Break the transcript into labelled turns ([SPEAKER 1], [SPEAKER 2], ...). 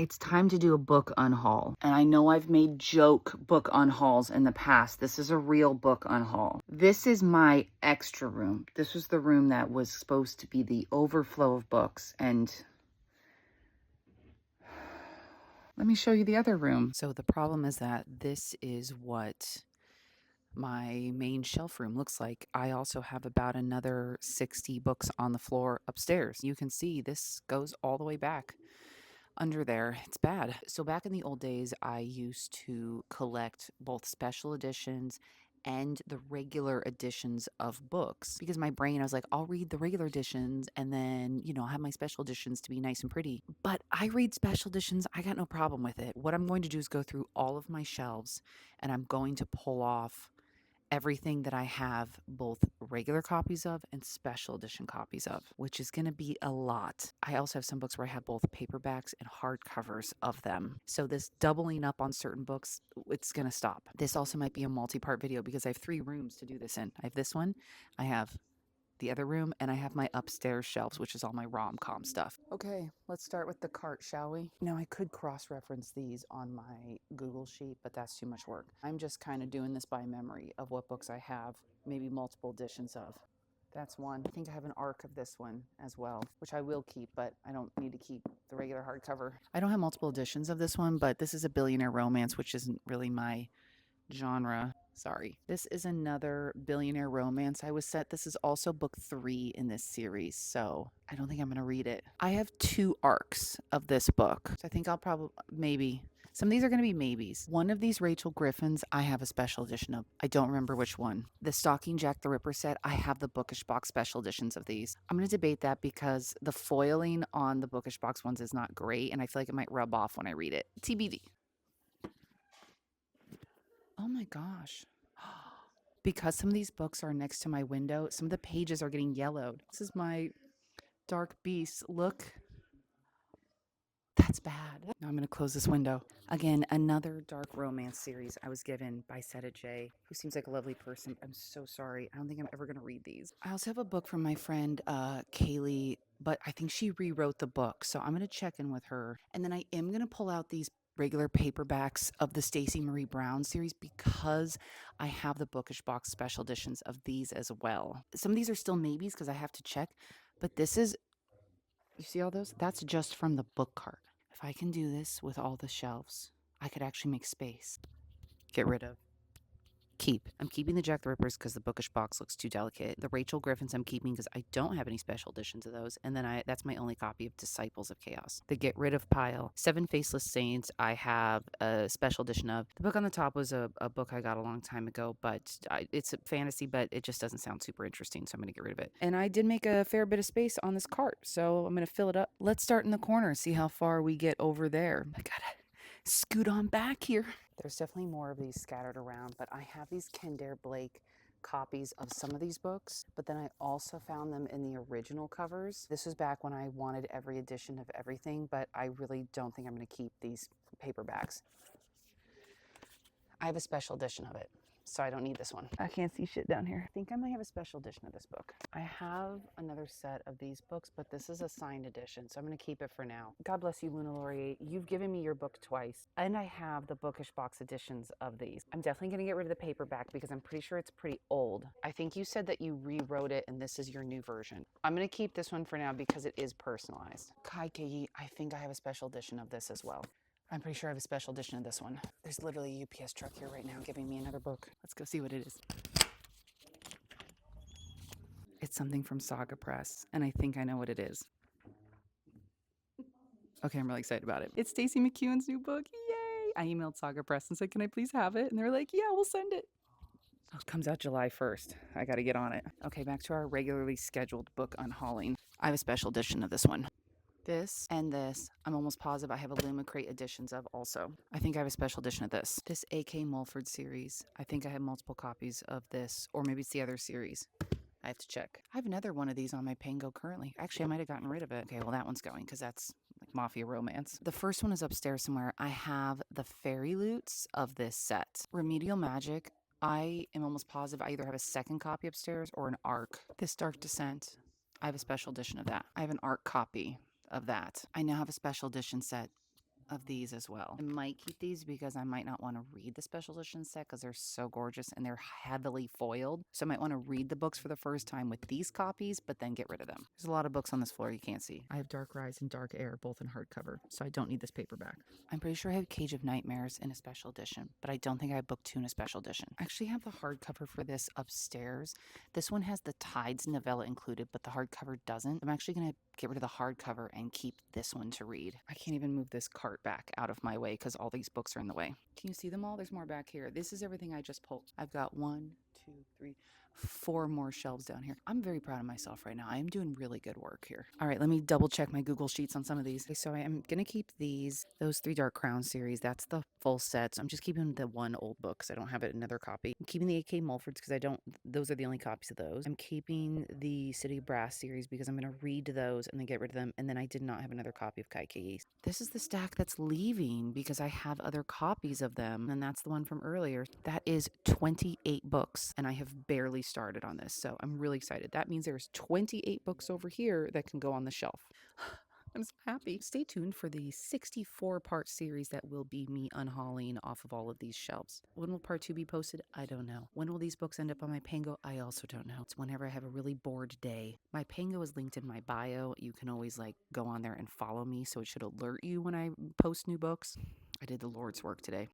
[SPEAKER 1] It's time to do a book unhaul. And I know I've made joke book unhauls in the past. This is a real book unhaul. This is my extra room. This was the room that was supposed to be the overflow of books. And let me show you the other room. So the problem is that this is what my main shelf room looks like. I also have about another 60 books on the floor upstairs. You can see this goes all the way back under there. It's bad. So back in the old days, I used to collect both special editions and the regular editions of books because my brain, I was like, I'll read the regular editions and then, I'll have my special editions to be nice and pretty. But I read special editions. I got no problem with it. What I'm going to do is go through all of my shelves and I'm going to pull off everything that I have both regular copies of and special edition copies of, which is going to be a lot. I also have some books where I have both paperbacks and hardcovers of them. So this doubling up on certain books, it's going to stop. This also might be a multi-part video because I have 3 rooms to do this in. I have this one, I have the other room, and I have my upstairs shelves, which is all my rom-com stuff. Okay, let's start with the cart, shall we? Now, I could cross-reference these on my Google sheet, but that's too much work. I'm just kind of doing this by memory of what books I have, maybe multiple editions of. That's one. I think I have an arc of this one as well, which I will keep, but I don't need to keep the regular hardcover. I don't have multiple editions of this one, but this is a billionaire romance, which isn't really my genre. Sorry. This is another billionaire romance I was set. This is also book 3 in this series, so I don't think I'm going to read it. I have 2 arcs of this book, so I think I'll probably, maybe. Some of these are going to be maybes. One of these Rachel Griffins, I have a special edition of. I don't remember which one. The Stalking Jack the Ripper set, I have the Bookish Box special editions of these. I'm going to debate that because the foiling on the Bookish Box ones is not great, and I feel like it might rub off when I read it. TBD. Oh my gosh. Because some of these books are next to my window, some of the pages are getting yellowed. This is my Dark Beast. Look. That's bad. Now I'm going to close this window. Again, another dark romance series I was given by Seta J, who seems like a lovely person. I'm so sorry. I don't think I'm ever going to read these. I also have a book from my friend Kaylee, but I think she rewrote the book. So I'm going to check in with her. And then I am going to pull out these regular paperbacks of the Stacey Marie Brown series because I have the Bookish Box special editions of these as well. Some of these are still maybes because I have to check, but this is, you see all those? That's just from the book cart. If I can do this with all the shelves, I could actually make space. Get rid of. Keep. I'm keeping the Jack the Rippers because the Bookish Box looks too delicate. The Rachel Griffins I'm keeping because I don't have any special editions of those. And then that's my only copy of Disciples of Chaos. The Get Rid of pile. 7 Faceless Saints I have a special edition of. The book on the top was a book I got a long time ago, but it's a fantasy, but it just doesn't sound super interesting, so I'm going to get rid of it. And I did make a fair bit of space on this cart, so I'm going to fill it up. Let's start in the corner, see how far we get over there. I gotta scoot on back here. There's definitely more of these scattered around, but I have these Kendare Blake copies of some of these books, but then I also found them in the original covers. This was back when I wanted every edition of everything, but I really don't think I'm going to keep these paperbacks. I have a special edition of it, so I don't need this one. I can't see shit down here. I think I might have a special edition of this book. I have another set of these books, but this is a signed edition, so I'm going to keep it for now. God bless you, Luna Laurier. You've given me your book twice, and I have the Bookish Box editions of these. I'm definitely going to get rid of the paperback because I'm pretty sure it's pretty old. I think you said that you rewrote it, and this is your new version. I'm going to keep this one for now because it is personalized. Kai Kei, I think I have a special edition of this as well. I'm pretty sure I have a special edition of this one. There's literally a UPS truck here right now giving me another book. Let's go see what it is. It's something from Saga Press, and I think I know what it is. Okay, I'm really excited about it. It's Stacey McEwen's new book. Yay! I emailed Saga Press and said, can I please have it? And they were like, yeah, we'll send it. Oh, it comes out July 1st. I got to get on it. Okay, back to our regularly scheduled book Unhauling. I have a special edition of this one. This and this, I'm almost positive I have a Lumicrate editions of also. I think I have a special edition of this. This A.K. Mulford series. I think I have multiple copies of this, or maybe it's the other series. I have to check. I have another one of these on my Pango currently. Actually, I might have gotten rid of it. Okay, well, that one's going because that's like mafia romance. The first one is upstairs somewhere. I have the Fairy Loots of this set. Remedial Magic. I am almost positive I either have a second copy upstairs or an ARC. This Dark Descent. I have a special edition of that. I have an ARC copy of that. I now have a special edition set of these as well. I might keep these because I might not want to read the special edition set because they're so gorgeous and they're heavily foiled. So I might want to read the books for the first time with these copies, but then get rid of them. There's a lot of books on this floor you can't see. I have Dark Rise and Dark Air both in hardcover, so I don't need this paperback. I'm pretty sure I have Cage of Nightmares in a special edition, but I don't think I have book 2 in a special edition. I actually have the hardcover for this upstairs. This one has the Tides novella included, but the hardcover doesn't. I'm actually going to get rid of the hardcover and keep this one to read. I can't even move this cart back out of my way because all these books are in the way. Can you see them all? There's more back here. This is everything I just pulled. I've got 1, 2, 3, 4 more shelves down here. I'm very proud of myself right now. I am doing really good work here. All right, let me double check my Google Sheets on some of these. Okay, so I am going to keep those 3 Dark Crown series. That's the full set. So I'm just keeping the one old book because I don't have it another copy. I'm keeping the AK Mulfords because those are the only copies of those. I'm keeping the City of Brass series because I'm going to read those and then get rid of them. And then I did not have another copy of Kaikeyi. This is the stack that's leaving because I have other copies of them. And that's the one from earlier. That is 28 books. And I have barely started on this. So I'm really excited. That means there's 28 books over here that can go on the shelf. I'm so happy. Stay tuned for the 64-part series that will be me unhauling off of all of these shelves. When will part 2 be posted? I don't know. When will these books end up on my Pango? I also don't know. It's whenever I have a really bored day. My Pango is linked in my bio. You can always go on there and follow me so it should alert you when I post new books. I did the Lord's work today.